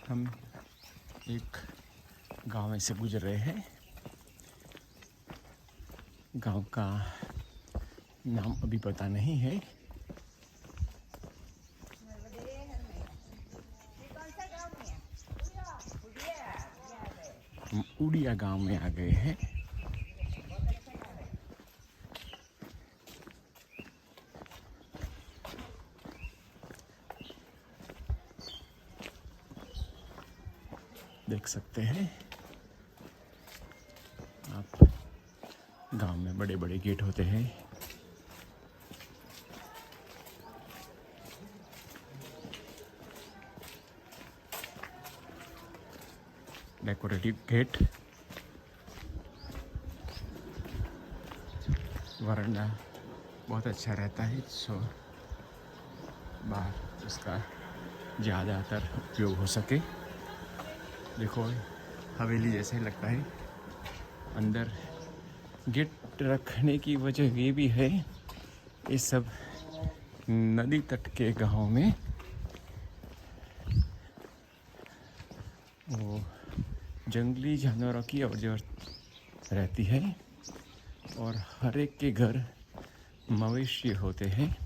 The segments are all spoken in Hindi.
हम एक गांव में से गुजर रहे हैं। गांव का नाम अभी पता नहीं है। हम उड़िया गांव में आ गए हैं। देख सकते हैं आप, गांव में बड़े बड़े गेट होते हैं। डेकोरेटिव गेट, वरांडा बहुत अच्छा रहता है, सो बाहर उसका ज़्यादातर उपयोग हो सके। देखो हवेली जैसे लगता है। अंदर गेट रखने की वजह ये भी है, ये सब नदी तट के गांव में वो जंगली जानवरों की अवरजवर रहती है और हर एक के घर मवेशी होते हैं,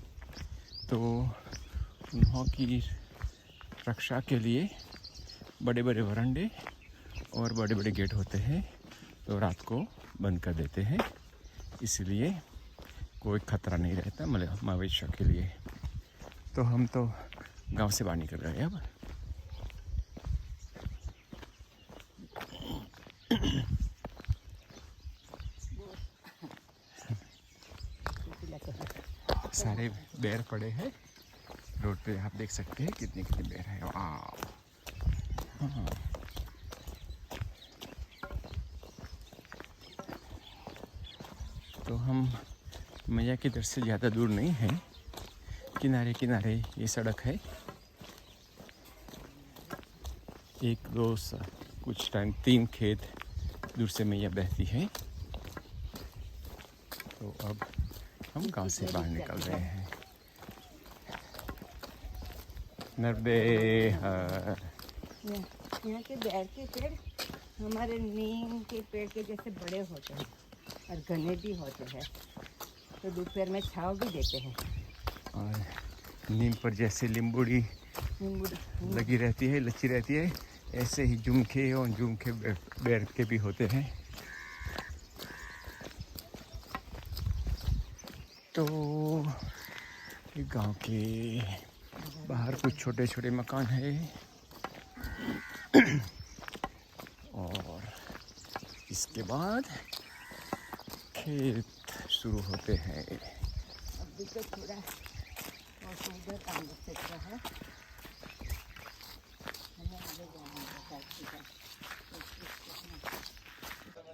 तो उन्हों की रक्षा के लिए बड़े बड़े वरांडे और बड़े बड़े गेट होते हैं, तो रात को बंद कर देते हैं, इसलिए कोई खतरा नहीं रहता मवेशियों के लिए। तो हम तो गांव से बाहर निकल रहे हैं अब। सारे बेर पड़े हैं रोड पे, आप देख सकते हैं कितने कितने बेर हैं। वाह, हाँ। तो हम मैया की दर से ज़्यादा दूर नहीं हैं, किनारे किनारे ये सड़क है। एक दो कुछ टाइम 3 खेत दूर से मैया बहती है। तो अब हम गांव से बाहर निकल रहे हैं। नर्मदे यहाँ के बेर के पेड़ हमारे नीम के पेड़ के जैसे बड़े होते हैं और घने भी होते हैं, तो दोपहर में छाँव भी देते हैं। और नीम पर जैसे लींबूड़ी लगी रहती है, लच्छी रहती है, ऐसे ही झुमके और झुमके बेर के भी होते हैं। तो गांव के बाहर कुछ छोटे छोटे मकान है और इसके बाद खेत शुरू होते हैं। अभी तो थोड़ा मौसम उधर काम चल रहा है।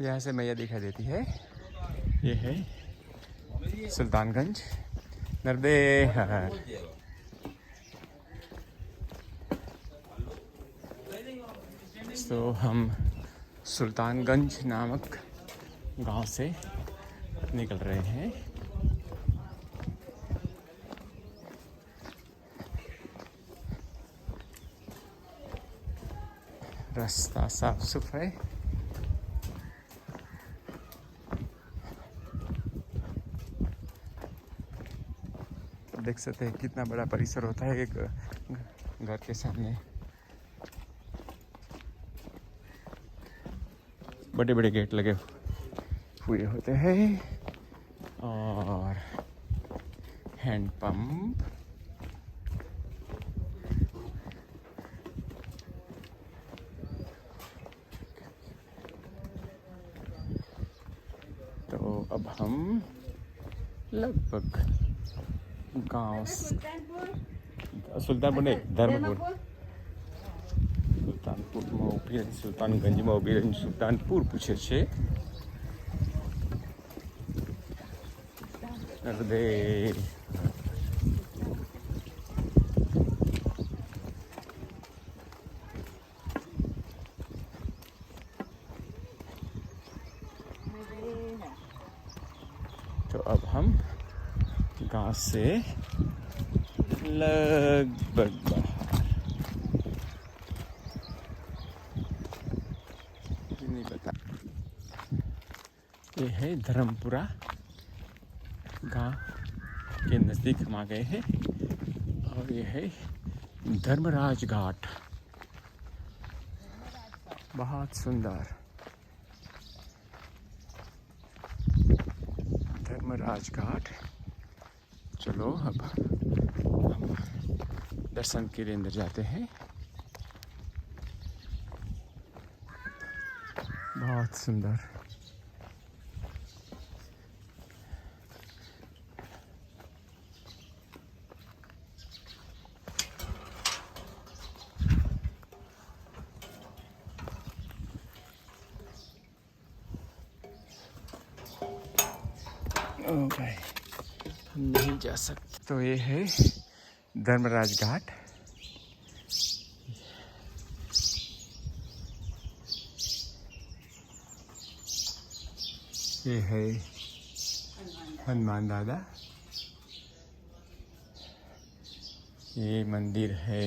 यहाँ से मैया दिखाई देती है। ये है सुल्तानगंज। नर्मदे हर। तो हम सुल्तानगंज नामक गांव से निकल रहे हैं। रास्ता साफ सुथरा है। देख सकते हैं कितना बड़ा परिसर होता है एक घर के सामने। बड़े बड़े गेट लगे हुए होते हैं और हैंड पंप। तो अब हम लगभग गांव सुल्तानपुर नहीं, धर्मपुर, સુલતાનપુરમાં ઉભી રહી, સુલતાનગંજમાં ઉભી રહી, સુલતાનપુર પૂછે છે। નર્મદે तो अब हम गांव से लगभग बाहर, नहीं पता। ये है धर्मपुरा गांव के नज़दीक हम आ गए हैं और ये है धर्मराज घाट, बहुत सुंदर धर्मराज घाट। चलो अब हम दर्शन के लिए अंदर जाते हैं। बहुत सुंदर। ओ भाई, हम नहीं जा सकते। तो ये है धर्मराज घाट। ये है हनुमान दादा। ये मंदिर है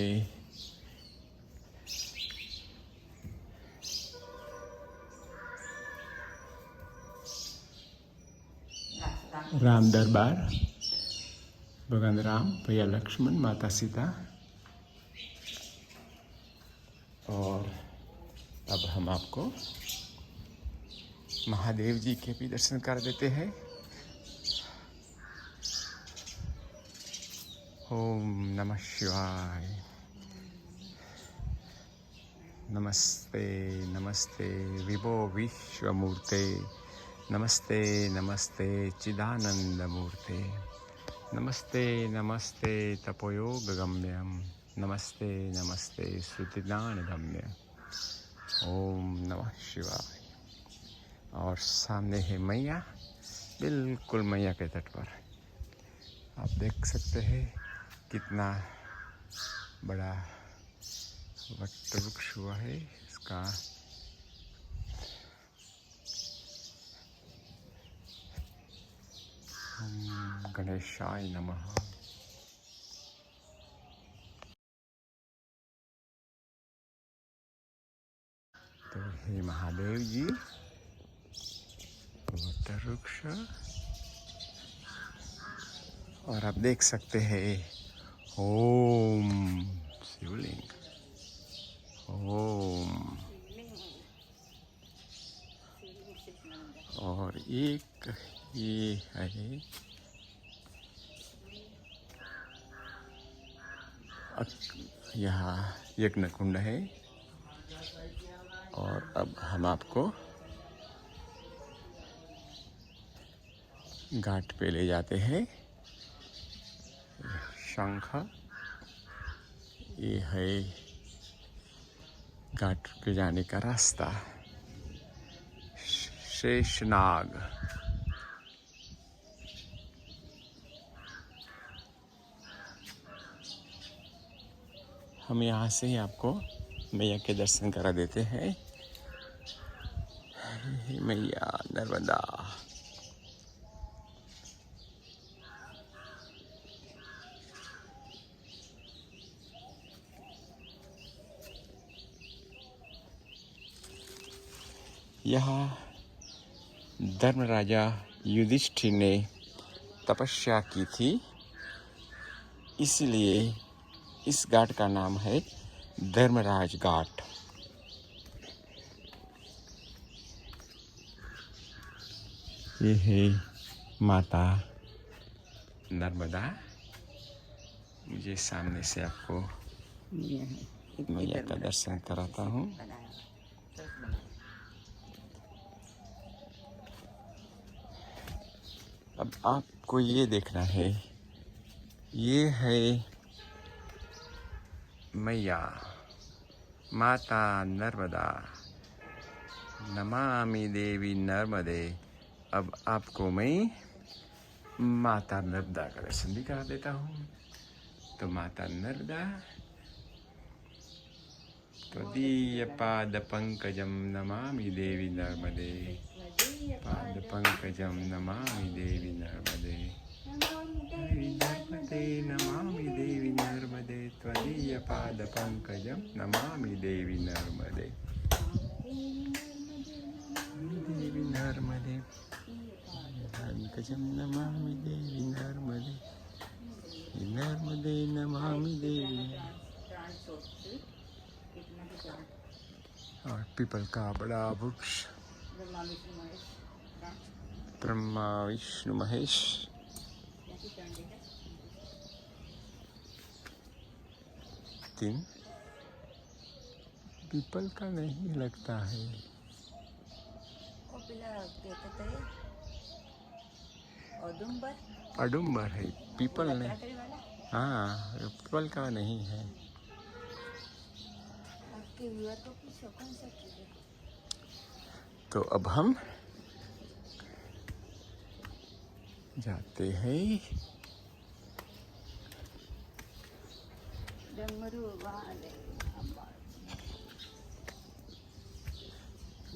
राम दरबार, भगवान राम, भैया लक्ष्मण, माता सीता। और अब हम आपको महादेव जी के भी दर्शन कर देते हैं। ओम नमः शिवाय। नमस्ते नमस्ते विभो विश्वमूर्ते, नमस्ते नमस्ते चिदानंद मूर्ते, नमस्ते नमस्ते तपोयोगगम्यम, नमस्ते नमस्ते श्रुतिज्ञानगम्य। ओम नमः शिवाय। और सामने है मैया, बिल्कुल मैया के तट पर। आप देख सकते हैं कितना बड़ा वट वृक्ष हुआ है इसका। गणेशाय नमः। तो हे महादेव जी, वट वृक्ष। और आप देख सकते हैं ओम शिवलिंग, ओम। और एक ये है यहाँ यज्ञ कुंड है। और अब हम आपको घाट पे ले जाते हैं। शंख, ये है घाट पे जाने का रास्ता। शेषनाग, हम यहाँ से ही आपको मैया के दर्शन करा देते हैं। मैया नर्मदा। यहाँ धर्मराजा युधिष्ठिर ने तपस्या की थी, इसलिए इस घाट का नाम है धर्मराज घाट। ये है माता नर्मदा। मुझे सामने से आपको मैया का दर्शन कराता हूँ। अब आपको ये देखना है, ये है मैया माता नर्मदा, नमामि देवी नर्मदे। अब आपको मैं माता नर्मदा का दर्शन भी करा देता हूँ। तो माता नर्मदा, त्वदीय पाद पंकजम नमामि देवी नर्मदे, पाद पंकजम नमामि देवी नर्मदे। पादपङ्कजं नमामि देवी नर्मदे। देवी नर्मदे पंकजं नमामि देवी नर्मदे। नर्मदे नमामि देवी। और पीपल का बड़ा वृक्ष ब्रह्मा विष्णु महेश। तीन पीपल का नहीं लगता है। औदुंबर है, पीपल नहीं। हाँ, पीपल का नहीं है। तो अब हम जाते हैं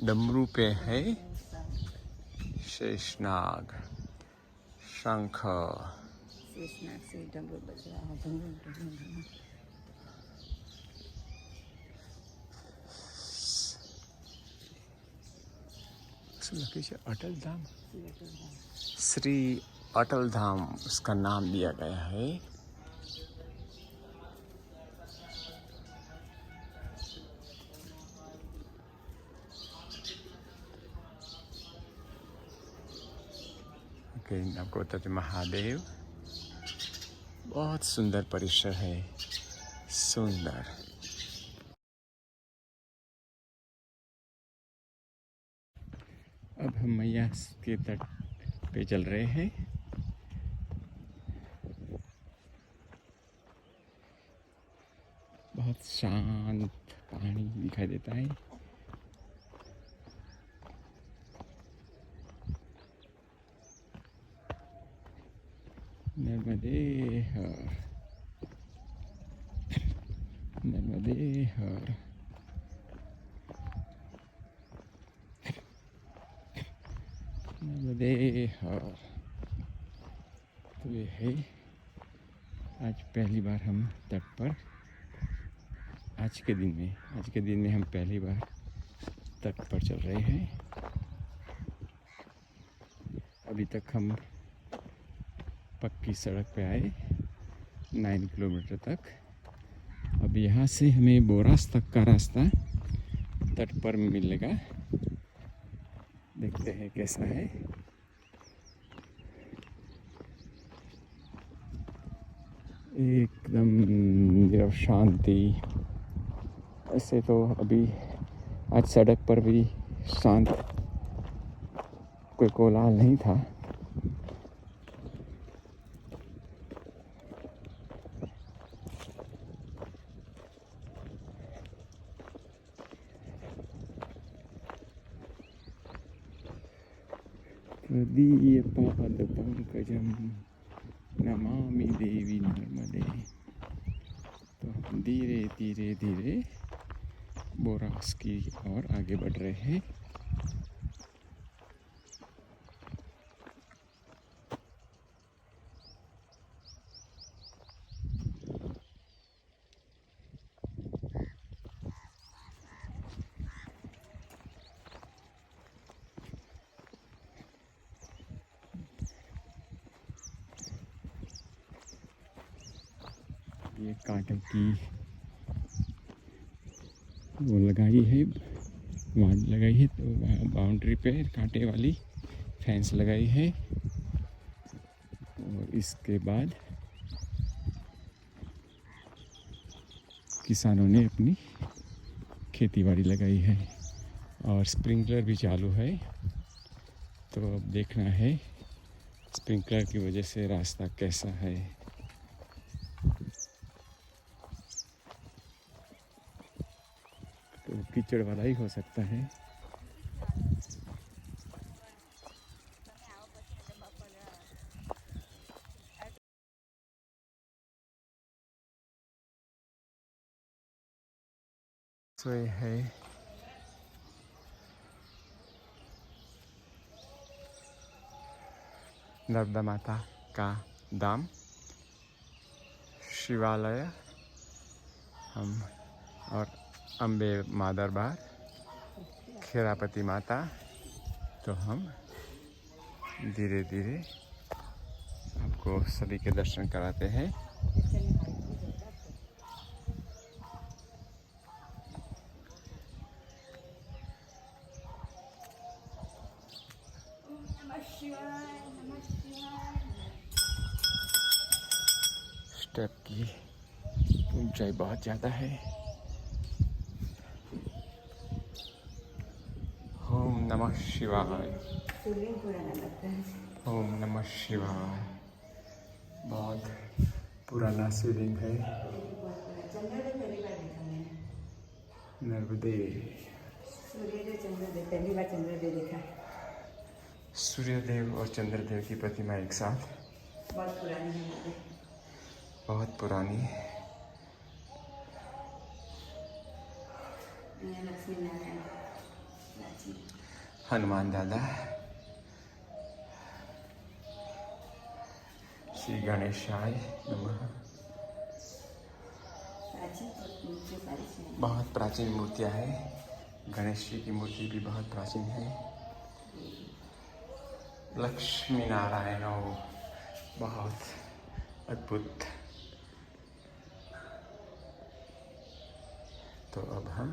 डमरू पे है शेषनाग, शंख, शेषनाग से डमरू बज रहा है। अटल धाम, श्री अटल धाम उसका नाम दिया गया है। नवकोटत महादेव, बहुत सुंदर परिसर है, सुंदर। अब हम मैया के तट पे चल रहे हैं। बहुत शांत पानी दिखाई देता है। नर्मदे हर, नर्मदे हर। नर्मदे हर। तो ये है, आज पहली बार हम तट पर, आज के दिन में हम पहली बार तट पर चल रहे हैं। अभी तक हम पक्की सड़क पे आए 9 किलोमीटर तक। अब यहाँ से हमें बोरास तक का रास्ता तट पर मिलेगा। देखते हैं कैसा है। एकदम नीरव शांति। ऐसे तो अभी आज सड़क पर भी शांत, कोई कोलाहल नहीं था। पादपङ्कजं नमामि देवी नर्मदे। तो धीरे धीरे धीरे बोरास की ओर आगे बढ़ रहे हैं। ये कांटे की वो लगाई है, वाड़ लगाई है, तो बाउंड्री पे कांटे वाली फेंस लगाई है। और इसके बाद किसानों ने अपनी खेतीबाड़ी लगाई है और स्प्रिंकलर भी चालू है। तो अब देखना है स्प्रिंकलर की वजह से रास्ता कैसा है। तो कीचड़ वाला ही हो सकता है। तो ये है नर्मदा माता का धाम, शिवालय हम और अम्बे माँ दरबार, खेरापति माता। तो हम धीरे धीरे आपको सभी के दर्शन कराते हैं। स्टेप की ऊंचाई बहुत ज़्यादा है। ओम नमः शिवाय। ओम नमः शिवाय। बहुत पुराना शिवलिंग है। नर्मदे। चंद्रदेव पहली बार चंद्रदेव देखा। सूर्यदेव और चंद्रदेव की प्रतिमा एक साथ। बहुत पुरानी है। बहुत पुरानी। लक्ष्मी नारायण, हनुमान दादा, श्री गणेशाय नमः। बहुत प्राचीन मूर्तियां हैं। गणेश जी की मूर्ति भी बहुत प्राचीन है। लक्ष्मी नारायण बहुत अद्भुत। तो अब हम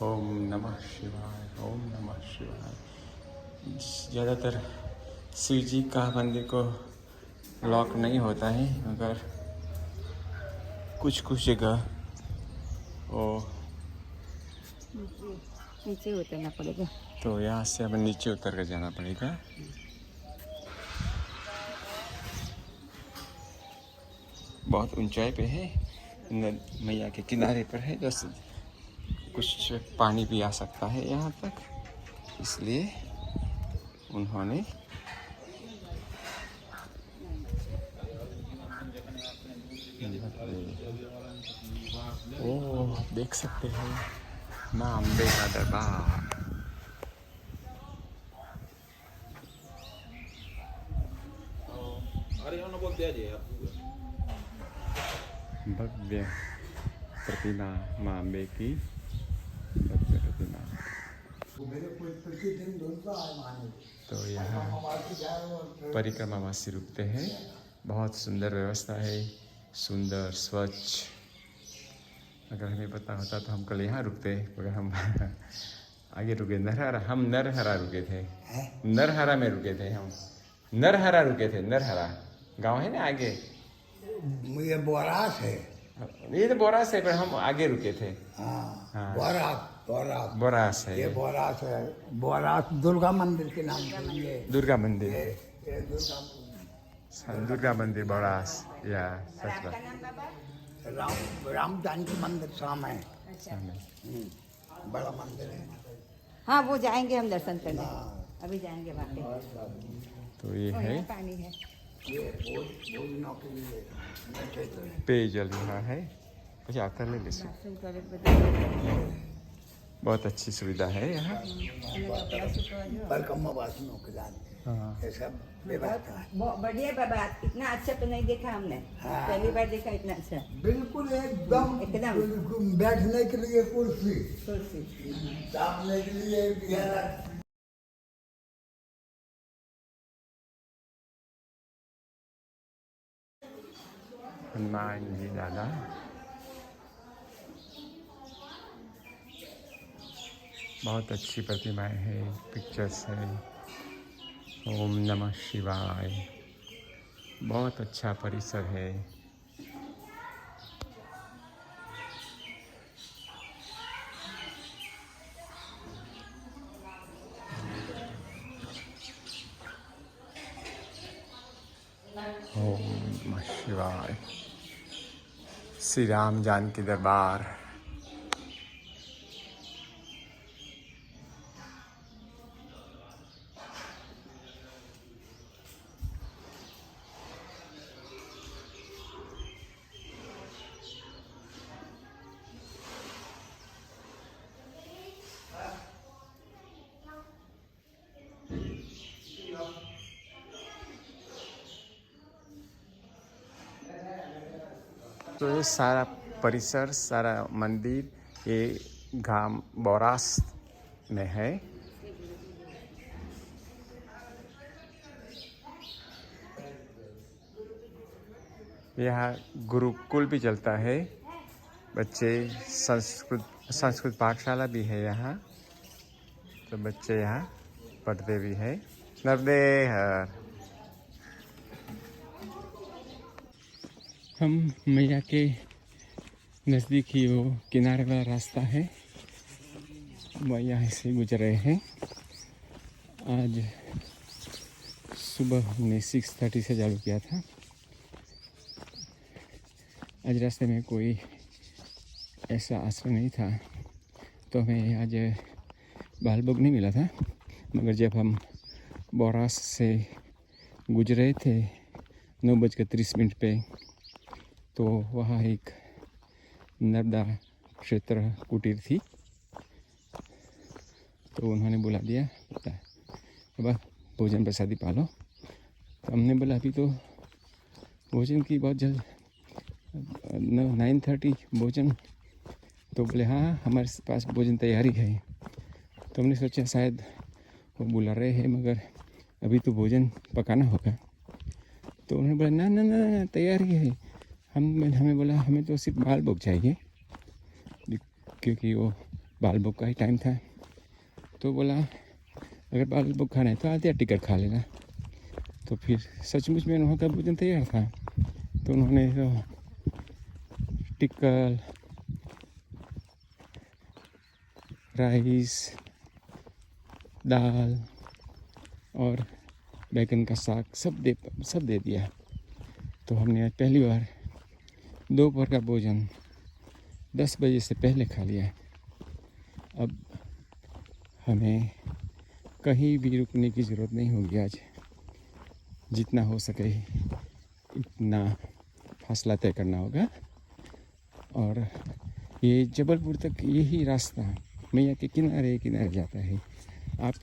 ओम नमः शिवाय, ओम नमः शिवाय। ज़्यादातर शिव जी का मंदिर को लॉक नहीं होता है, मगर कुछ कुछ जगह वो नीचे उतरना पड़ेगा। तो यहाँ से हमें नीचे उतर कर जाना पड़ेगा। बहुत ऊंचाई पे है, मैया के किनारे पर है, जैसे कुछ पानी भी आ सकता है यहाँ तक, इसलिए उन्होंने ओह देख सकते हैं माँ अम्बे का दरबार। भव्य प्रतिमा माँ अम्बे की भव्य प्रतिमा। तो यहाँ परिक्रमावासी रुकते हैं। बहुत सुंदर व्यवस्था है, सुंदर स्वच्छ। अगर हमें पता होता तो हम कल यहाँ रुकते, मगर हम आगे रुके। नरहरा, हम नरहरा रुके थे। नरहरा में रुके थे हम। नरहरा रुके थे। नरहरा गांव है ना आगे। ये बोरास है। ये तो बोरास है, पर हम आगे रुके थे। हाँ। बोरास बोरास बोरास है। ये बोरास है। बोरास दुर्गा मंदिर के नाम से ये दुर्गा मंदिर। ये दुर्गा मंदिर बोरास या सच बात। राम जानकी मंदिर सामने है। अच्छा। बड़ा मंदिर है। हाँ वो जाएंगे हम दर्शन करने। अभी जाएंगे वहाँ पे। तो ये है पानी है। ये भोजनों के लिए पेयजल यहाँ है। कुछ आता ले ले। बहुत अच्छी सुविधा है यहाँ। परिक्रमा वासियों के लिए ये सब व्यवस्था है। बढ़िया बाबा, इतना अच्छा तो नहीं देखा हमने। हाँ। पहली बार देखा इतना अच्छा। बिल्कुल एकदम एकदम बैठने के लिए कुर्सी, कुर्सी। सामने के लिए हनुमान जी दादा। बहुत अच्छी प्रतिमाएं हैं, पिक्चर्स हैं। ओम नमः शिवाय। बहुत अच्छा परिसर है। ओम नमः शिवाय। श्री राम जानकी दरबार। तो ये सारा परिसर, सारा मंदिर ये गांव बोरास में है। यहाँ गुरुकुल भी चलता है, बच्चे संस्कृत पाठशाला भी है यहाँ, तो बच्चे यहाँ पढ़ते भी है। नर्मदे हर। हम मैया के नज़दीक ही वो किनारे वाला रास्ता है, वह यहाँ से गुजर रहे हैं। आज सुबह हमने 6:30 से चालू किया था। आज रास्ते में कोई ऐसा आश्रय नहीं था, तो हमें आज बालभोग नहीं मिला था। मगर जब हम बोरास से गुजरे थे 9:30 पे, तो वहाँ एक नर्मदा क्षेत्र कुटीर थी, तो उन्होंने बुला दिया, अब भोजन प्रसादी पालो। तो हमने बोला अभी तो भोजन की बहुत जल्द 9:30 भोजन, तो बोले हाँ हमारे पास भोजन तैयारी है। तो हमने सोचा शायद वो बुला रहे हैं, मगर अभी तो भोजन पकाना होगा। तो उन्होंने बोला ना ना ना तैयारी है। हमें बोला हमें तो सिर्फ बालभोग चाहिए, क्योंकि वो बालभोग का ही टाइम था। तो बोला अगर बालभोग खाना है तो आधी टिकट खा लेना। तो फिर सचमुच में वहाँ का भोजन तैयार था, तो उन्होंने तो टिक्कल, राइस, दाल और बैगन का साग सब दे दिया। तो हमने आज पहली बार दोपहर का भोजन 10 बजे से पहले खा लिया है। अब हमें कहीं भी रुकने की ज़रूरत नहीं होगी। आज जितना हो सके इतना फासला तय करना होगा। और ये जबलपुर तक यही रास्ता मैया के किनारे किनारे जाता है। आप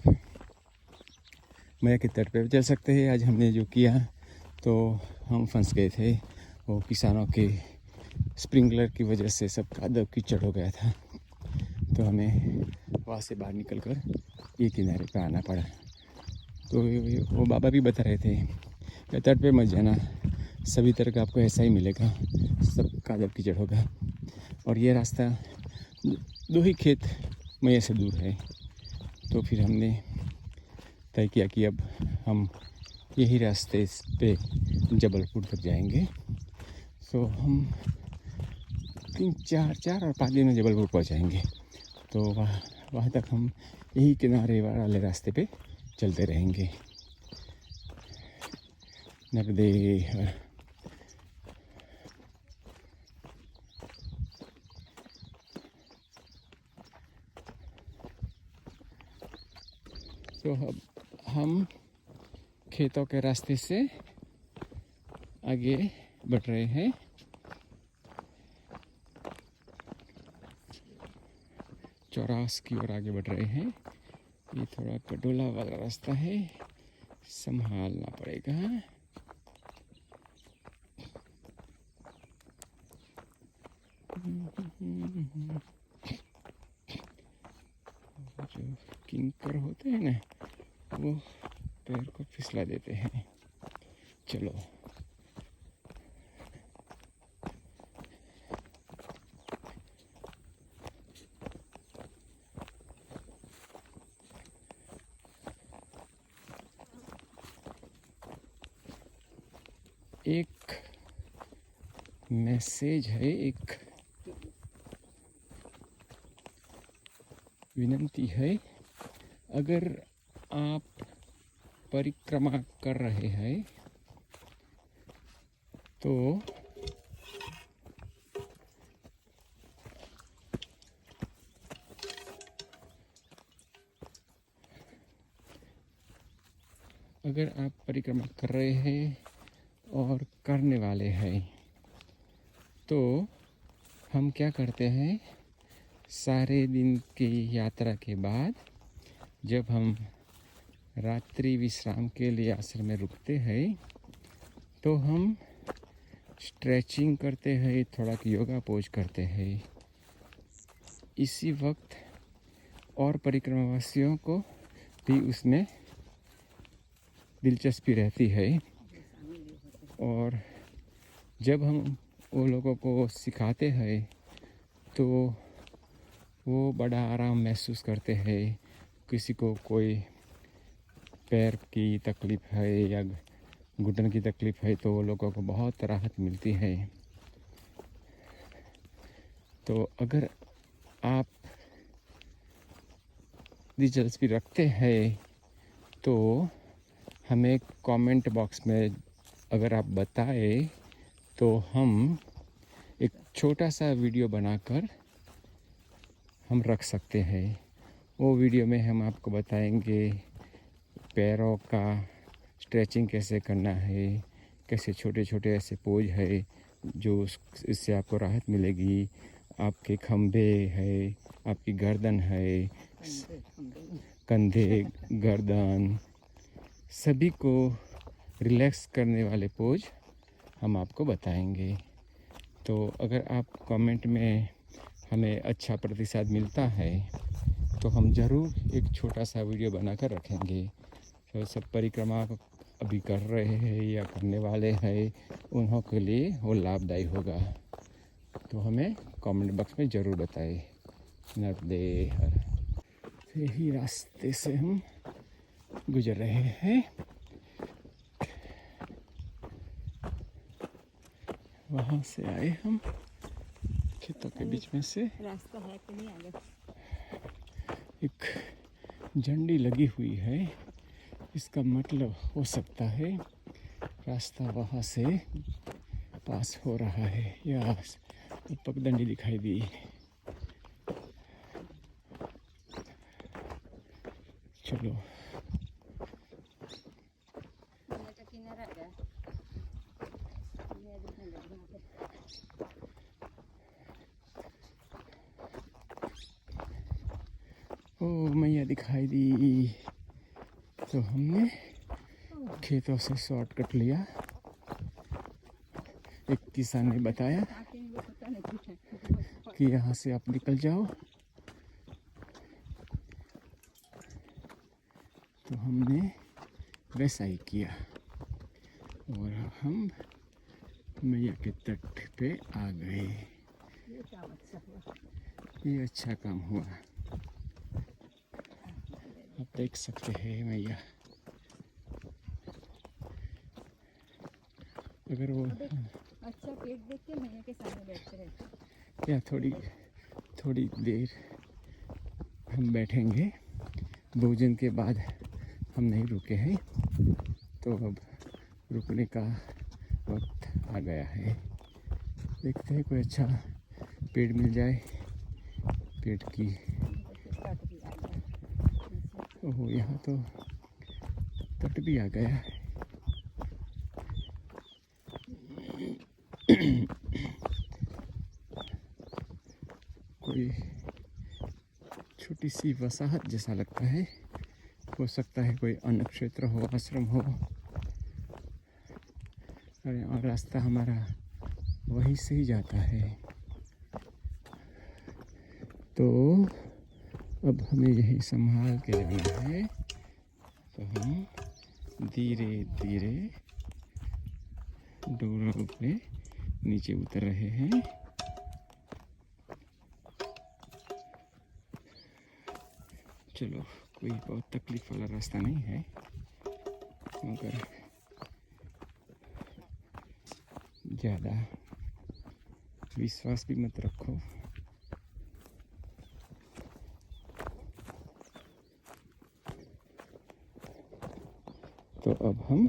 मैया के तट पे चल सकते हैं। आज हमने जो किया, तो हम फंस गए थे, वो किसानों के स्प्रिंकलर की वजह से सब कादव कीचड़ हो गया था। तो हमें वहाँ से बाहर निकल कर ये किनारे पे आना पड़ा। तो वो बाबा भी बता रहे थे कि तट पे मत जाना, सभी तरह का आपको ऐसा ही मिलेगा, सब कादव कीचड़ होगा। और ये रास्ता 2 ही खेत मैया से दूर है। तो फिर हमने तय किया कि अब हम यही रास्ते पे जबलपुर तक जाएंगे। तो हम 4 और 5 दिन में जबलपुर पहुंच जाएंगे। तो वहाँ तक हम यही किनारे वाले रास्ते पे चलते रहेंगे। नर्मदे हर। तो अब हम खेतों के रास्ते से आगे बढ़ रहे हैं। चौरास की ओर आगे बढ़ रहे हैं। ये थोड़ा कटोला वाला रास्ता है, संभालना पड़ेगा। जो किंकर होते हैं ना, वो पैर को फिसला देते हैं। चलो एक मैसेज है, एक विनती है। अगर आप परिक्रमा कर रहे हैं तो अगर आप परिक्रमा कर रहे हैं और करने वाले हैं, तो हम क्या करते हैं, सारे दिन की यात्रा के बाद जब हम रात्रि विश्राम के लिए आश्रम में रुकते हैं, तो हम स्ट्रेचिंग करते हैं, थोड़ा योगा पोज करते हैं। इसी वक्त और परिक्रमावासियों को भी उसमें दिलचस्पी रहती है, और जब हम वो लोगों को सिखाते हैं तो वो बड़ा आराम महसूस करते हैं। किसी को कोई पैर की तकलीफ़ है या घुटन की तकलीफ़ है तो वो लोगों को बहुत राहत मिलती है। तो अगर आप दिलचस्पी रखते हैं तो हमें कमेंट बॉक्स में अगर आप बताएं तो हम एक छोटा सा वीडियो बनाकर हम रख सकते हैं। वो वीडियो में हम आपको बताएंगे पैरों का स्ट्रेचिंग कैसे करना है, कैसे छोटे छोटे ऐसे पोज है जो इससे आपको राहत मिलेगी। आपके खंभे है, आपकी गर्दन है, कंधे, गर्दन, सभी को रिलैक्स करने वाले पोज हम आपको बताएंगे। तो अगर आप कमेंट में हमें अच्छा प्रतिसाद मिलता है तो हम ज़रूर एक छोटा सा वीडियो बनाकर रखेंगे। तो सब परिक्रमा अभी कर रहे हैं या करने वाले हैं उन्हों के लिए वो लाभदायी होगा। तो हमें कमेंट बॉक्स में ज़रूर बताएं। नर्मदे हर। यही रास्ते से हम गुजर रहे हैं। वहाँ से आए हम खेतों के बीच में से। रास्ता है कि नहीं आगे? एक झंडी लगी हुई है, इसका मतलब हो सकता है रास्ता वहाँ से पास हो रहा है। या पगडंडी दिखाई दी। चलो ओ मैया दिखाई दी। तो हमने खेतों से शॉर्टकट लिया। एक किसान ने बताया कि यहाँ से आप निकल जाओ, तो हमने वैसा ही किया और हम मैया के तट पे आ गए। ये अच्छा काम हुआ। आप देख सकते हैं मैया। अगर वो अच्छा पेट देख के मैया के सामने बैठते रहते। या थोड़ी देर हम बैठेंगे। भोजन के बाद हम नहीं रुके हैं, तो अब रुकने का वक्त आ गया है। देखते हैं कोई अच्छा पेड़ मिल जाए। पेड़ की ओह, यहाँ तो तट भी आ गया है। कोई छोटी सी वसाहत जैसा लगता है। हो सकता है कोई अन्न क्षेत्र हो, आश्रम हो। और रास्ता हमारा वहीं से ही जाता है। तो अब हमें यही संभाल के जाना है। तो हम धीरे धीरे डोरों पे नीचे उतर रहे हैं। चलो, कोई बहुत तकलीफ वाला रास्ता नहीं है, मगर ज़्यादा विश्वास भी मत रखो। तो अब हम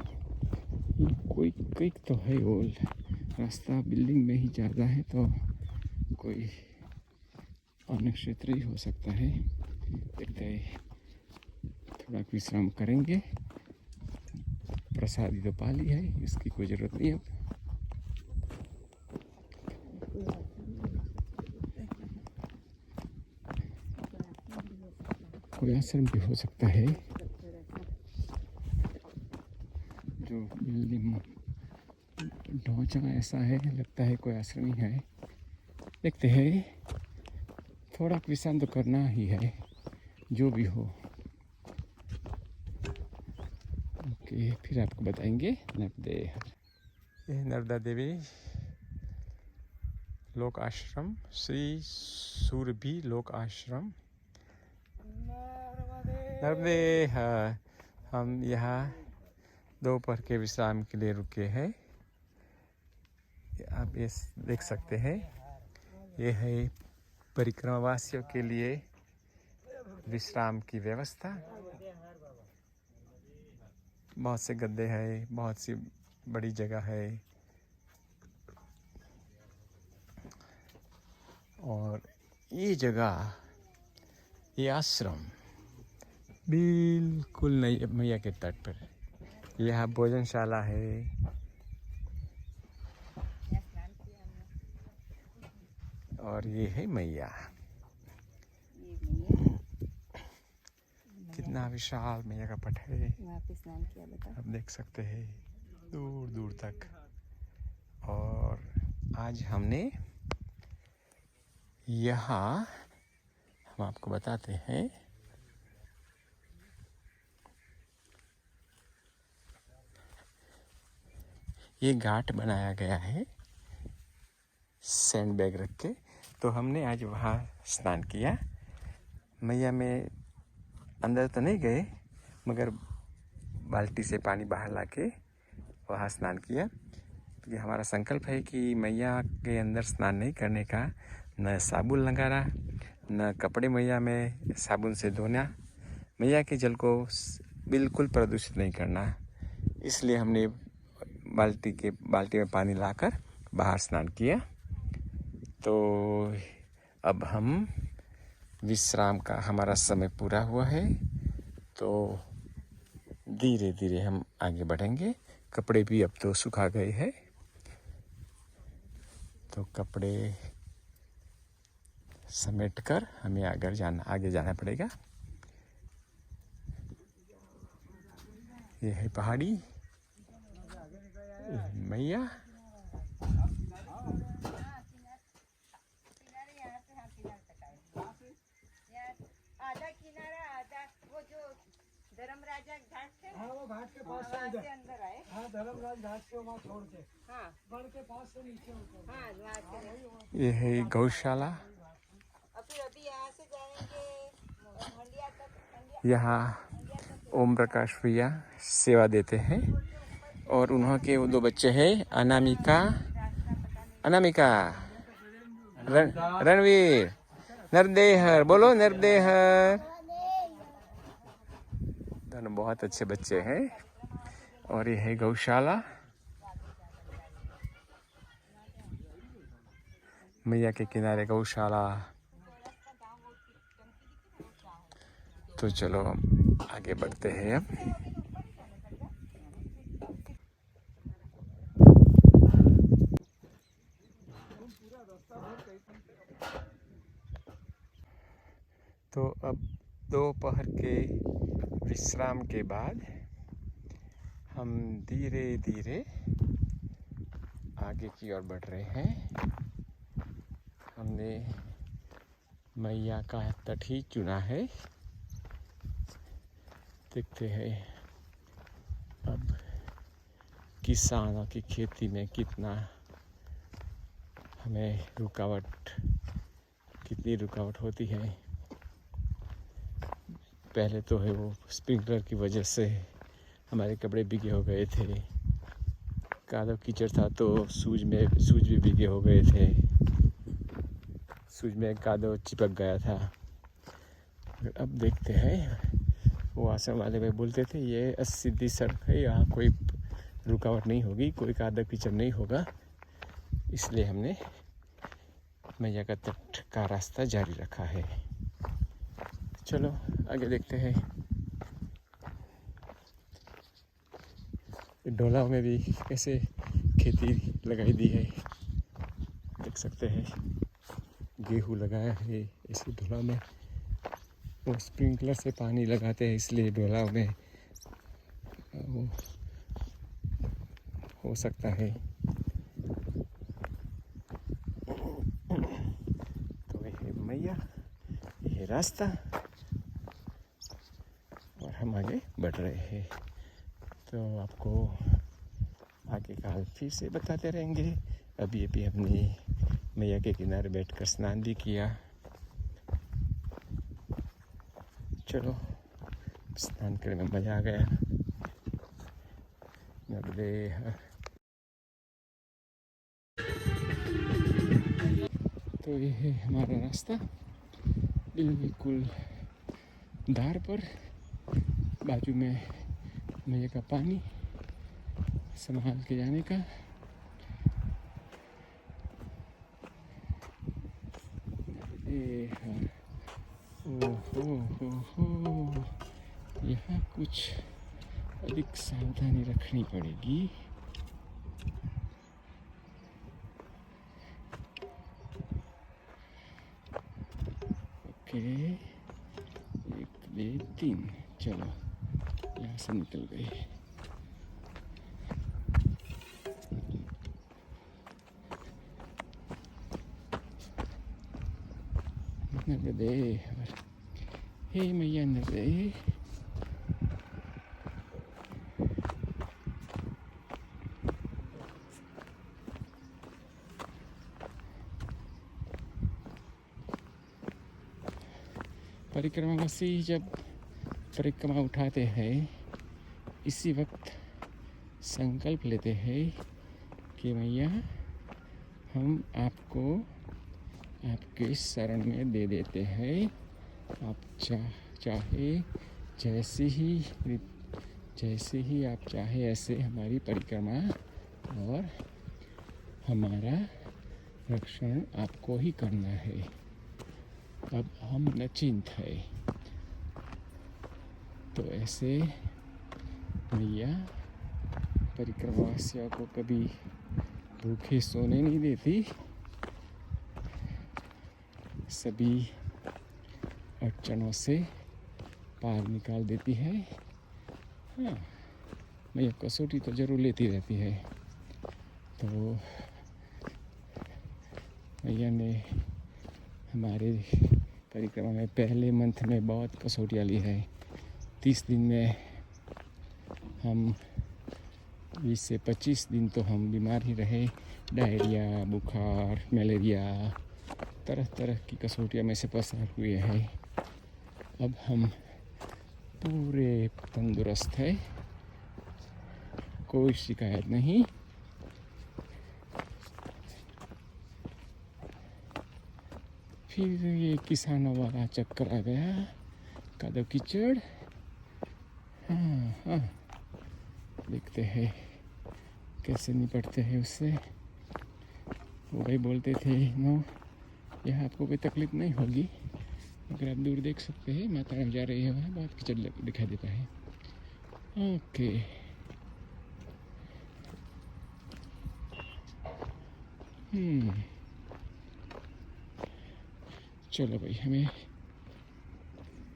कोई तो है वो रास्ता बिल्डिंग में ही ज़्यादा है, तो कोई अन्य क्षेत्र ही हो सकता है। देखते हैं, थोड़ा विश्राम करेंगे। प्रसादी तो पा ली है, इसकी कोई ज़रूरत नहीं। अब कोई आश्रम भी हो सकता है जो बिल्डिंग ढांचा ऐसा है, लगता है कोई आश्रम ही है। देखते हैं, थोड़ा विश्राम तो करना ही है जो भी हो। ओके, फिर आपको बताएंगे नर्मदे। ये नर्मदा देवी लोक आश्रम, श्री सुरभि लोक आश्रम नर्मदे। हाँ, हम यहाँ दोपहर के विश्राम के लिए रुके हैं। आप ये देख सकते हैं, ये है परिक्रमावासियों के लिए विश्राम की व्यवस्था। बहुत से गद्दे हैं, बहुत सी बड़ी जगह है। और ये जगह, ये आश्रम बिल्कुल नई मैया के तट पर। यहाँ भोजनशाला है। और ये है मैया। कितना विशाल मैया का पट है। वहाँ पे स्नान किया बेटा। आप देख सकते हैं दूर दूर तक। और आज हमने यहाँ, हम आपको बताते हैं, ये घाट बनाया गया है सैंड बैग रख के। तो हमने आज वहाँ स्नान किया। मैया में अंदर तो नहीं गए, मगर बाल्टी से पानी बाहर लाके वहाँ स्नान किया। क्योंकि हमारा संकल्प है कि मैया के अंदर स्नान नहीं करने का, न साबुन लगाना, न कपड़े मैया में साबुन से धोना, मैया के जल को बिल्कुल प्रदूषित नहीं करना। इसलिए हमने बाल्टी में पानी लाकर बाहर स्नान किया। तो अब हम विश्राम का हमारा समय पूरा हुआ है, तो धीरे धीरे हम आगे बढ़ेंगे। कपड़े भी अब तो सुखा गए हैं, तो कपड़े समेट कर हमें आगे जाना पड़ेगा। ये है पहाड़ी, ये है मैया। आधा किनारा, आधा वो जो धर्मराजा घाट है। हाँ, वो घाट के पास से वहाँ इधर। से अंदर आए। हाँ, धर्मराज घाट से वहाँ छोड़ के हाँ गढ़ के पास से नीचे उतर। हाँ, वहाँ से। ये है गौशाला। अभी यहाँ से जाएंगे हंडिया तक। यहाँ ओम प्रकाश भैया सेवा देते हैं। और उन्हों के वो 2 बच्चे हैं, अनामिका रणवीर। नरदेहर बोलो, नरदेहर। दोनों बहुत अच्छे बच्चे हैं। और ये है गौशाला। मैया के किनारे गौशाला। तो चलो हम आगे बढ़ते हैं अब। तो अब दोपहर के विश्राम के बाद हम धीरे धीरे आगे की ओर बढ़ रहे हैं। हमने मैया का तट ही चुना है। देखते हैं अब किसानों की खेती में कितनी रुकावट होती है। पहले तो है वो स्प्रिंकलर की वजह से हमारे कपड़े भीगे हो गए थे। कादव कीचड़ था तो सूज भी भीगे हो गए थे। सूज में कादव चिपक गया था। अब देखते हैं, वो आश्रम वाले भाई बोलते थे ये सीधी सड़क है, यहाँ कोई रुकावट नहीं होगी, कोई कादव कीचड़ नहीं होगा। इसलिए हमने मैया का तट का रास्ता जारी रखा है। चलो आगे देखते हैं। डोलाव में भी कैसे खेती लगाई दी है, देख सकते हैं। गेहूँ लगाया है। इसी डोलाव में वो स्प्रिंकलर से पानी लगाते हैं, इसलिए डोलाव में वो हो सकता है। रास्ता और हम आगे बढ़ रहे हैं। तो आपको आगे का हाल फिर से बताते रहेंगे। अभी अभी हमने मैया के किनारे बैठकर स्नान भी किया। चलो, स्नान करने में मज़ा आ गया। नर्मदे हर। तो ये है हमारा रास्ता, बिल्कुल धार पर, बाजू में मैया का पानी, संभाल के जाने का। ओहो, यहाँ कुछ अधिक सावधानी रखनी पड़ेगी। ओके, 1 2 3, चलो यहाँ से निकल गए। नर्मदे हर। हे मैया नर्मदे। परिक्रमावासी जब परिक्रमा उठाते हैं, इसी वक्त संकल्प लेते हैं कि मैया हम आपको आपके शरण में दे देते हैं। आप चाहे जैसे ही आप चाहे ऐसे हमारी परिक्रमा और हमारा रक्षण आपको ही करना है। अब हम निश्चिंत है। तो ऐसे मैया परिक्रमावासियों को कभी भूखे सोने नहीं देती, सभी अड़चनों से पार निकाल देती है। हाँ, मैया कसौटी तो ज़रूर लेती रहती है। तो मैया ने हमारे परिक्रमा में पहले मंथ में बहुत कसौटियाँ ली है। 30 दिन में हम 20 से 25 दिन तो हम बीमार ही रहे। डायरिया, बुखार, मलेरिया, तरह तरह की कसौटियाँ में से पसार हुए हैं। अब हम पूरे तंदुरुस्त है, कोई शिकायत नहीं। फिर ये किसानों वाला चक्कर आ गया, कादव कीचड़। हाँ, देखते हैं कैसे निपटते हैं उससे। वो भाई बोलते थे नो, यहाँ आपको कोई तकलीफ नहीं होगी। अगर आप दूर देख सकते हैं, माता रानी जा रही है, वहाँ बहुत कीचड़ दिखाई देता है। ओके, चलो भाई, हमें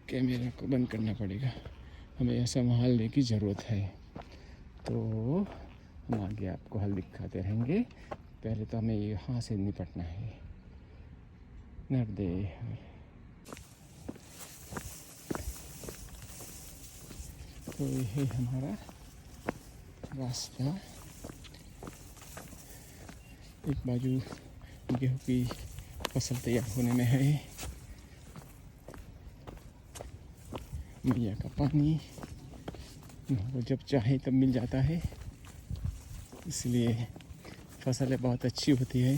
कैमरा को बंद करना पड़ेगा। हमें ऐसा माहौल की ज़रूरत है। तो हम आगे आपको हल दिखाते रहेंगे। पहले तो हमें यहाँ से निपटना है। नर्मदे। तो ये है हमारा रास्ता। एक बाजू गेहूँ की फसल तैयार होने में है। मैया का पानी वो जब चाहे तब मिल जाता है, इसलिए फसलें बहुत अच्छी होती है।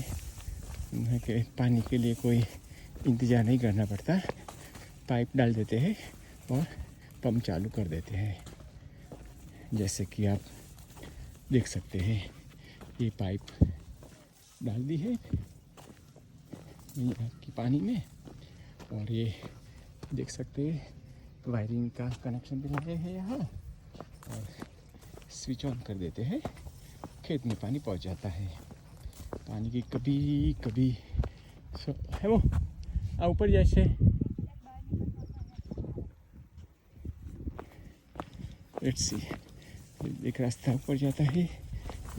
उन्हें के पानी के लिए कोई इंतज़ार नहीं करना पड़ता। पाइप डाल देते हैं और पंप चालू कर देते हैं। जैसे कि आप देख सकते हैं, ये पाइप डाल दी है मैया की पानी में, और ये देख सकते हैं वायरिंग का कनेक्शन भी लगाए हैं यहाँ, और स्विच ऑन कर देते हैं, खेत में पानी पहुँच जाता है। पानी की कभी है वो ऊपर जैसे लेट्स सी, एक रास्ता ऊपर जाता है,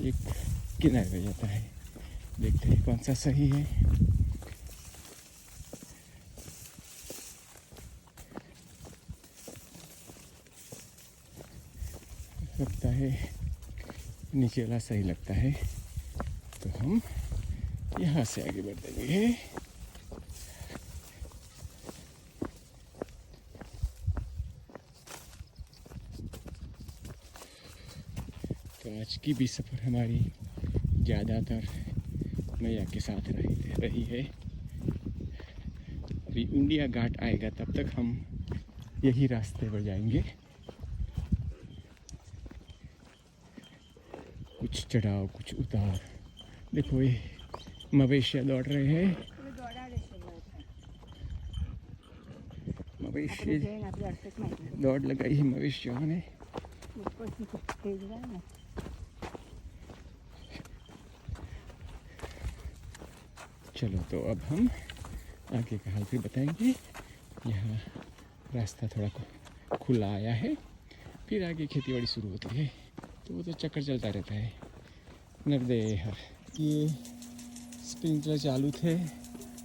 एक किनारे पे जाता है। देखते हैं कौन सा सही है। लगता है नीचे वाला सही लगता है, तो हम यहाँ से आगे बढ़ देंगे। तो आज की भी सफ़र हमारी ज़्यादातर मैया के साथ रही है। अभी इंडिया घाट आएगा तब तक हम यही रास्ते पर जाएंगे। कुछ चढ़ाव कुछ उतार। देखो ये मवेशियाँ दौड़ रहे हैं। मवेशी दौड़ लगाई है मवेशियों ने। चलो तो अब हम आगे का हाल फिर बताएंगे। यहाँ रास्ता थोड़ा खुला आया है, फिर आगे खेती बाड़ी शुरू होती है, तो वो तो चक्कर चलता रहता है। नरदेहर ये स्प्रिंकलर चालू थे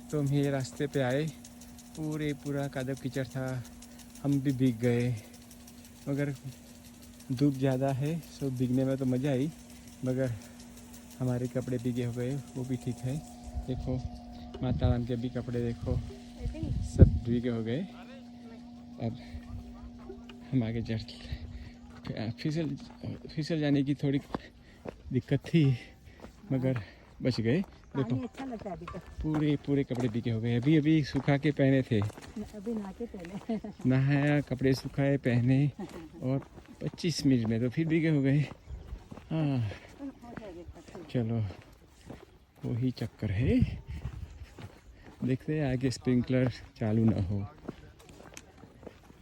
तो हम ये रास्ते पे आए। पूरा कादव कीचड़ था, हम भी भीग गए, मगर धूप ज़्यादा है सो भीगने में तो मज़ा आई, मगर हमारे कपड़े भीगे हो गए, वो भी ठीक है। देखो माता राम के भी कपड़े देखो सब भीगे हो गए। अब हम आगे फिसल जाने की थोड़ी दिक्कत थी, मगर बच गए। देखो अच्छा लगता है अभी तक। पूरे कपड़े भीगे हो गए। अभी सुखा के पहने थे, अभी नहा के पहले नहाया, कपड़े सुखाए, पहने, और 25 मिनट में तो फिर भीगे हो गए। हाँ चलो वही चक्कर है, देखते हैं आगे स्प्रिंकलर चालू ना हो।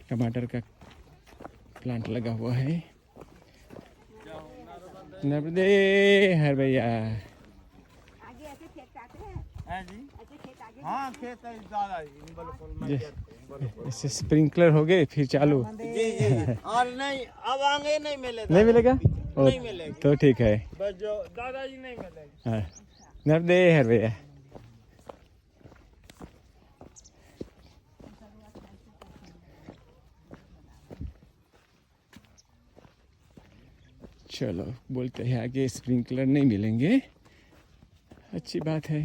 टमाटर का प्लांट लगा हुआ है। नर्मदे हर भैया। आगे ऐसे खेत काट रहे हैं। जी ऐसे खेत आगे हाँ खेत है ज़्यादा ही, बिल्कुल इससे स्प्रिंकलर हो गए फिर चालू। जी और नहीं अब आगे नहीं मिलेगा। नहीं मिलेगा? नहीं मिलेगा तो ठीक है। बस जो दादाजी नहीं मिलेगा। हाँ नर्मदे हर भैया। चलो बोलते हैं आगे स्प्रिंकलर नहीं मिलेंगे, अच्छी बात है।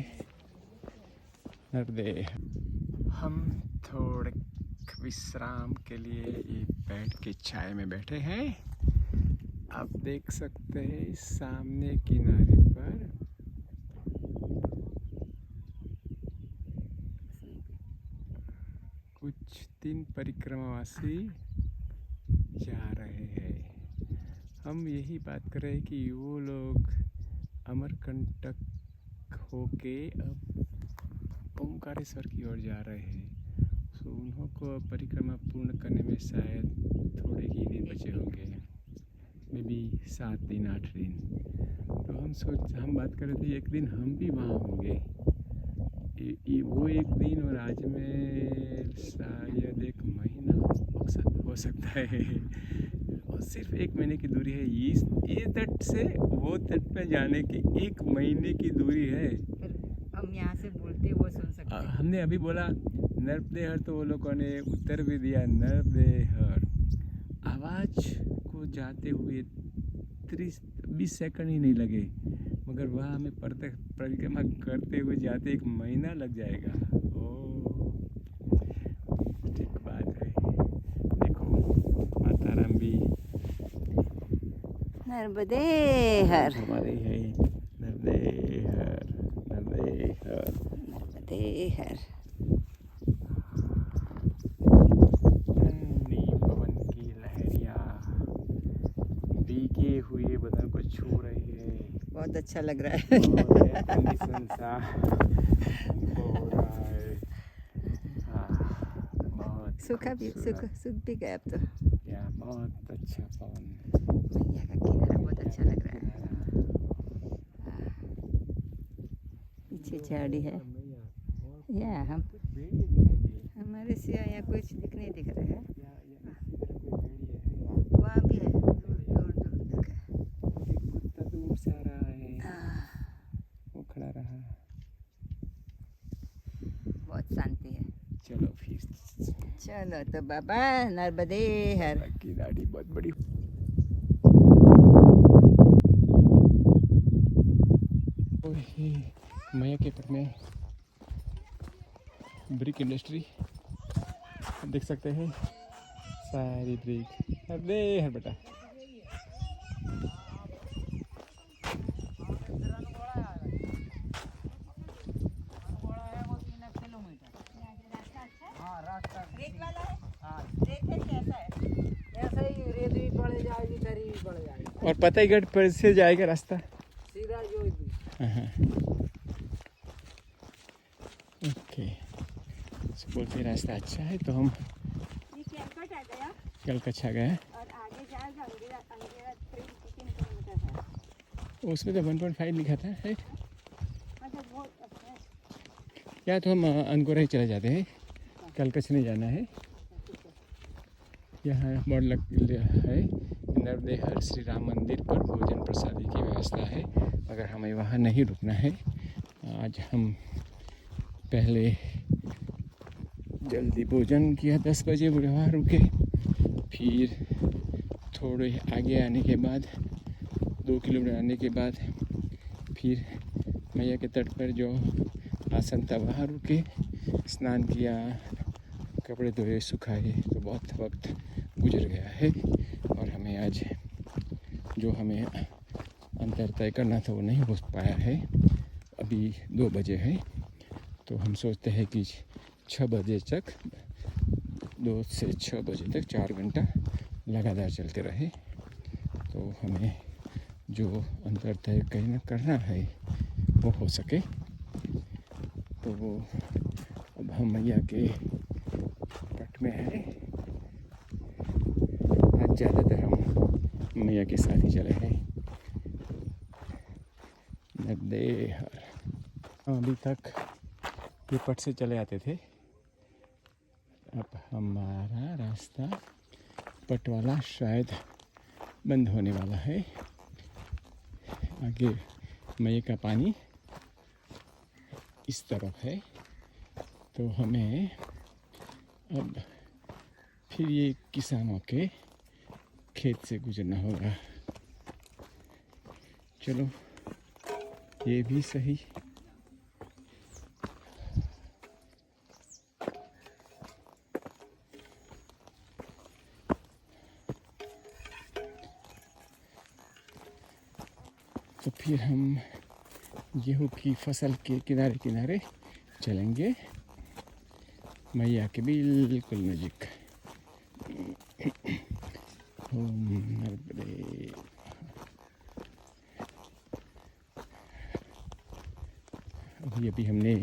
नर्मदे। हम थोड़े विश्राम के लिए ये पेड़ की छाया में बैठे हैं। आप देख सकते हैं सामने किनारे पर कुछ 3 परिक्रमावासी जा रहे हैं। हम यही बात कर रहे हैं कि वो लोग अमरकंटक होके अब ओंकारेश्वर की ओर जा रहे हैं। सो उन्हों को परिक्रमा पूर्ण करने में शायद थोड़े ही दिन बचे होंगे, मे बी 7 दिन 8 दिन। तो हम बात कर रहे थे एक दिन हम भी वहाँ होंगे। वो एक दिन और आज में शायद 1 महीना हो सकता है, और सिर्फ 1 महीने की दूरी है। ये तट से वो तट पे जाने की 1 महीने की दूरी है। हम यहाँ से बोलते वो सुन सकते हैं। हमने अभी बोला नर्मदेहर, तो वो लोगों ने उत्तर भी दिया नर्मदेहर। आवाज़ को जाते हुए 20 सेकंड ही नहीं लगे, मगर वहाँ हमें परिक्रमा करते हुए जाते 1 महीना लग जाएगा। ओ ठीक बात है। देखो माता राम भी नर्मदे हर हमारे है। नर्मदेहर नर्मदेहर नर्मदे हर। ठंडी पवन की लहरियाँ भीगे हुए बदन को छू रही है। बहुत अच्छा लग रहा है। और एयर कंडीशन सा हो रहा है। बहुत सूखा भी सूख भी गया अब तो। या बहुत अच्छा पवन। मैया का किनारा बहुत अच्छा लग रहा है। पीछे झाड़ी है। या हम हमारे से यहाँ कुछ दिख नहीं दिख रहा है। वहाँ भी है, दूर तक है। कुत्ता दूर से आ रहा है, वो खड़ा रहा। बहुत शांति है। चलो फिर चलो तो बाबा नर्मदे हर। की दाढ़ी बहुत बड़ी। के पर में ब्रिक इंडस्ट्री देख सकते हैं, सारी ब्रिक। अरे हर बेटा रेत वाला है। रेत है कैसा है? ऐसा ही रेत भी बढ़ जाएगी, दरी भी बढ़ जाएगी, और पताईगढ़ पर से जाएगा रास्ता। सीधा जो भी। हाँ ओके, बोलते हैं रास्ता अच्छा है, तो हम ये कैलकट आ गया कलकत्ता गए। और आगे जाएगा अंधेरा अंधेरा 3 किलोमीटर है। उसमें तो 1.5 लिखा था, राइट? मतलब बहुत अच्छा है। या तो हम अंगोरा ही चले जाते हैं, कलकत्ता नहीं जाना है। यहाँ बोर्ड लग है, नरदेहर श्री राम मंदिर पर भोजन प्रसादी की व्यवस्था है। अगर हमें वहाँ नहीं रुकना है, आज हम पहले जल्दी भोजन किया, 10 बजे वहाँ रुके, फिर थोड़े आगे आने के बाद 2 किलोमीटर आने के बाद फिर मैया के तट पर जो आसन था वहाँ रुके, स्नान किया, कपड़े धोए, सुखाए। तो बहुत वक्त गुजर गया है और हमें आज जो हमें अंतर तय करना था वो नहीं हो पाया है। अभी 2 बजे है, तो हम सोचते हैं कि 6 बजे तक, 2 से 6 बजे तक 4 घंटा लगातार चलते रहे, तो हमें जो अंतर तय करना है वो हो सके। तो वो अब हम मैया के तट में है। आज ज़्यादातर हम मैया के साथ ही चले हैं। नरदेहर हम अभी तक ये पट से चले आते थे, अब हमारा रास्ता पट वाला शायद बंद होने वाला है। आगे मैया का पानी इस तरफ है, तो हमें अब फिर ये किसानों के खेत से गुजरना होगा। चलो ये भी सही। तो फिर हम गेहूँ की फसल के किनारे किनारे चलेंगे, मैया के बिल्कुल नज़दीक। अभी हमने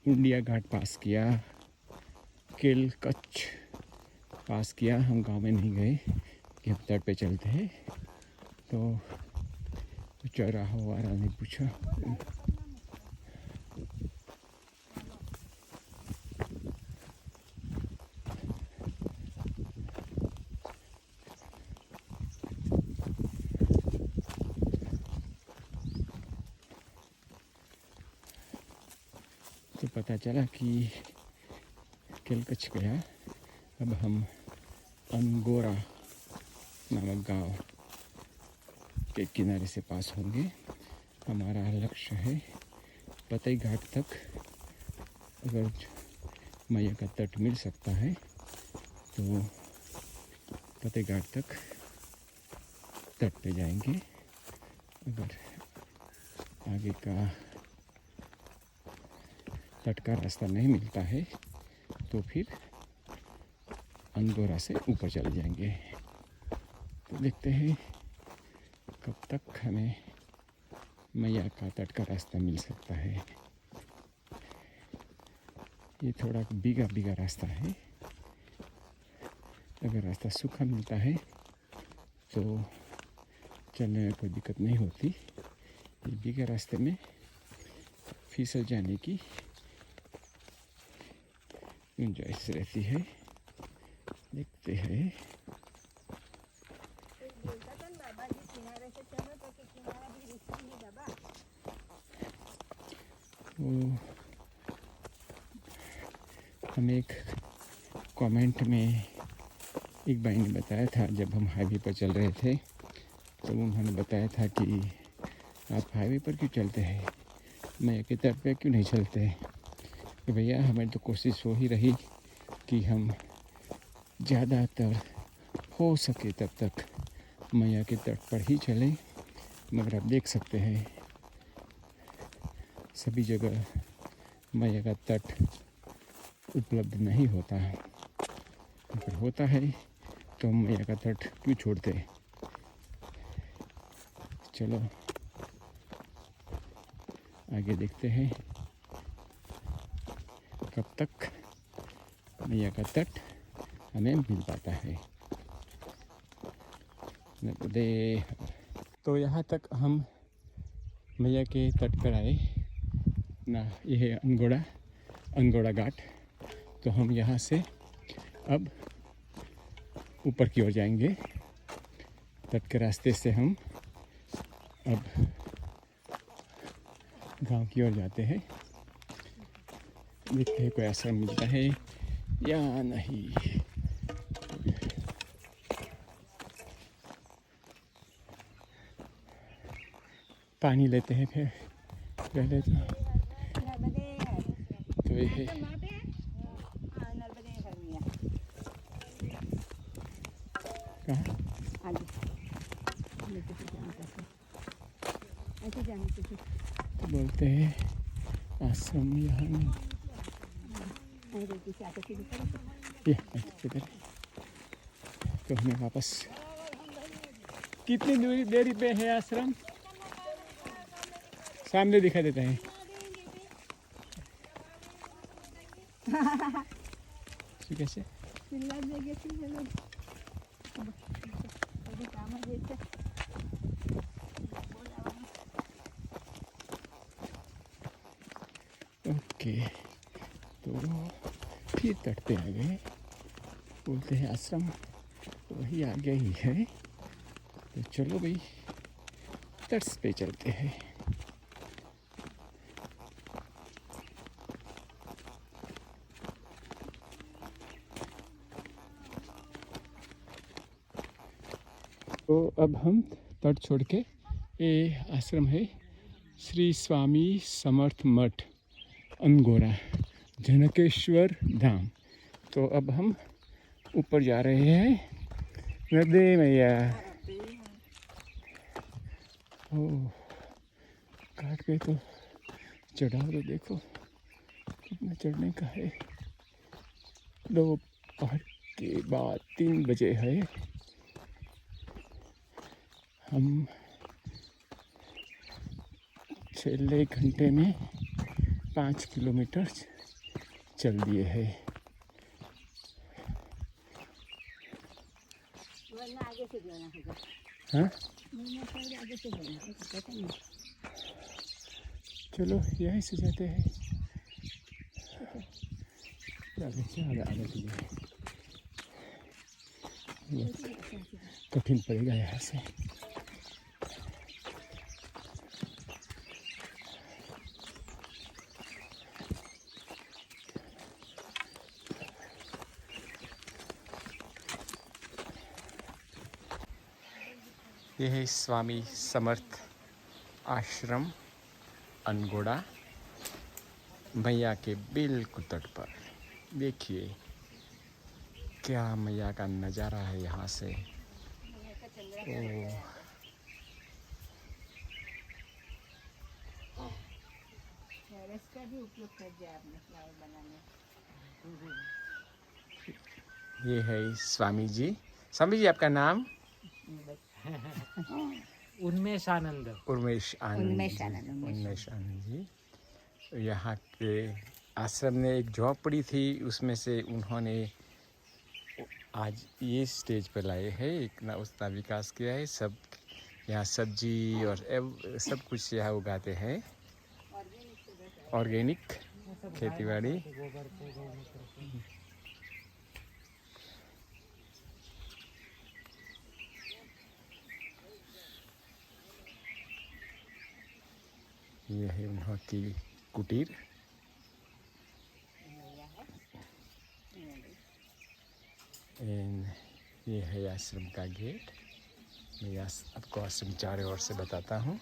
इंडिया घाट पास किया, केल कच्छ पास किया। हम गांव में नहीं गए कि हम तट पे चलते हैं, तो चौराहा वाला ने पूछा। तो पता चला कि केलकच्छ गया। अब हम अंगोरा नामक गांव के किनारे से पास होंगे। हमारा लक्ष्य है पतई घाट तक। अगर मैया का तट मिल सकता है तो पतई घाट तक तट पे जाएंगे। अगर आगे का तट का रास्ता नहीं मिलता है तो फिर अंगोरा से ऊपर चले जाएंगे। तो देखते हैं कब तक हमें मैया का तट का रास्ता मिल सकता है। ये थोड़ा भीगा रास्ता है। अगर रास्ता सूखा मिलता है तो चलने में कोई दिक्कत नहीं होती। ये भीगे रास्ते में फिसल जाने की गुंजाइश रहती है। देखते हैं। बाबा जी किनारे से चलो तो किनारा भी रिश्ता नहीं बाबा। वो हमें एक कमेंट में एक भाई ने बताया था, जब हम हाईवे पर चल रहे थे तो उन्होंने बताया था कि आप हाईवे पर क्यों चलते हैं, मैया के तट पे क्यों नहीं चलते? कि भैया हमें तो कोशिश हो ही रही कि हम ज़्यादातर हो सके तब तक मैया के तट पर ही चलें, मगर आप देख सकते हैं सभी जगह मैया का तट उपलब्ध नहीं होता है। अगर होता है तो मैया का तट क्यों छोड़ते? चलो आगे देखते हैं कब तक मैया का तट हमें मिल पाता है। तो यहाँ तक हम मैया के तट पर आए ना, ये है अनगोड़ा घाट। तो हम यहाँ से अब ऊपर की ओर जाएंगे। तट के रास्ते से हम अब गांव की ओर जाते हैं। देखते हैं कोई आश्रम मिलता है या नहीं। पानी लेते हैं फिर पहले तो ये है तो बोलते हैं आश्रम यहाँ नहीं। ये इधर। तो हमें वापस कितनी देरी पे है आश्रम? सामने दिखा देता है। कैसे ओके, तो फिर तट पे आ गए। बोलते हैं आश्रम वही आगे ही है। तो चलो भाई तट पे चलते हैं। तो अब हम तट छोड़ के, ये आश्रम है श्री स्वामी समर्थ मठ अनगोड़ा जनकेश्वर धाम। तो अब हम ऊपर जा रहे हैं। नदी मैया ओ घाट पे तो चढ़ाव तो देखो कितना चढ़ने का है। दोपहर के बाद 3 बजे है। हम 6 घंटे में 5 किलोमीटर चल दिए हैं। हाँ चलो यहीं से जाते हैं। कठिन पड़ेगा यहाँ से। यह है स्वामी समर्थ आश्रम अनगोड़ा मैया के बिल्कुल तट पर। देखिए क्या मैया का नज़ारा है यहाँ से। ओह ये है स्वामी जी। स्वामी जी आपका नाम? उन्मेष आनंद। उन्मेष आनंद जी। यहाँ के आश्रम ने एक झोपड़ी थी, उसमें से उन्होंने आज ये स्टेज पर लाए हैं। इतना उसका विकास किया है। सब यहाँ सब्जी और सब कुछ यहाँ उगाते हैं। ऑर्गेनिक खेतीबाड़ी। ये है उनकी कुटीर। ये है आश्रम का गेट। मैं आपको आश्रम चारों ओर से बताता हूँ।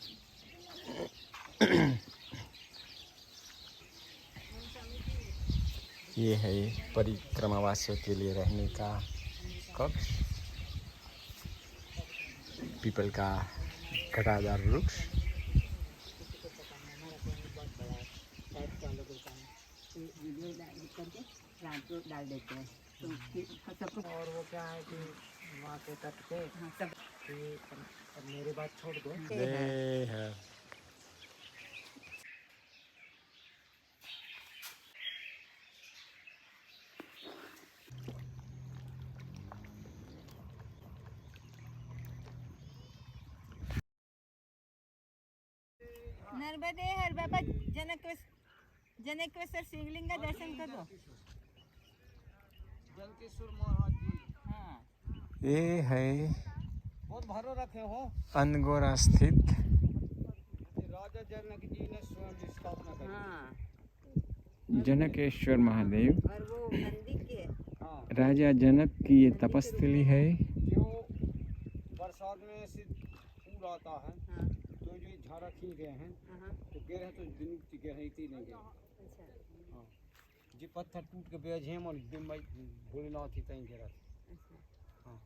ये है परिक्रमावासियों के लिए रहने का कक्ष, पीपल का घटादार वृक्ष। वीडियो करके रात को डाल देते हैं तो सबको। और वो क्या है कि वहाँ के तट पे हाँ, सब कि अब मेरी बात छोड़ दो। ये है नर्मदे हर बाबा जनकेश्वर शिवलिंग का दर्शन कर दो। जनकेश्वर महाराज जी हाँ ये है बहुत भरो रखे हो। अनगोरा स्थित राजा जनक जी ने स्वयं स्थापना करी। हाँ जनकेश्वर महादेव और वो नंदी के हाँ, राजा जनक की ये तपस्थली है। जो बरसात में से पूर आता है हाँ तो जो ये झाड़ा खींच गए हैं हाँ तो गिर है तो दिन की गहराई थी नहीं गए। अच्छा हाँ, जी पत्थर टूट के बेज हैं और दिन भाई भोलेनाथ ही तहीं गिरा। अच्छा हाँ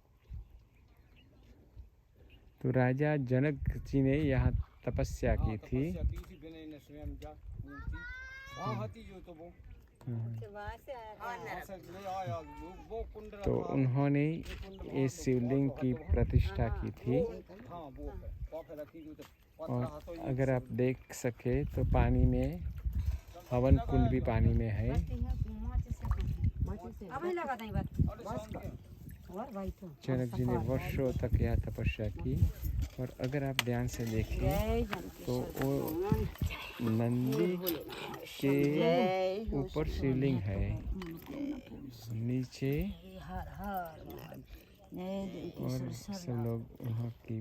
तो राजा जनक जी ने यहाँ तपस्या की थी। तपस्या की थी बिना इन्हें स्वयं जा मूर्ति वहाँ हती जो तो वो तो वहाँ से आया असल नहीं आया वो कुंड तो रखा। उन्होंने ये शिवलिंग की प्रतिष्ठा की थी। हाँ वो पे रखी जो तो पत्थर और हाथों ही अगर आप देख सके तो पानी में हवन कुंड भी पानी में है। अब ही लगा दें बस अरे शाम के और भाई तो जनक जी ने वर्षों तक यहाँ तपस्या की। और अगर आप ध्यान से देखें जय जनकेश्वर तो वो नंदी के ऊपर शिवलिंग है, नीचे हर हर जय और जनकेश्वर सब लोग वहाँ की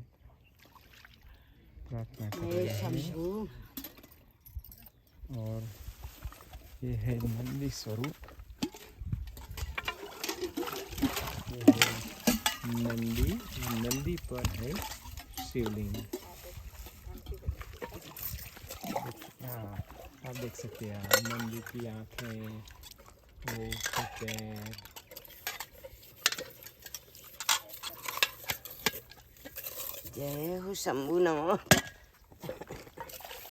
प्रार्थना कर जय रहे हैं। शंभू और ये है नंदी स्वरूप, ये है नंदी पर है शिवलिंग। हाँ, आप देख सकते हैं नंदी की आँखें, वो उसके पैर। जय हो शंभू नमो।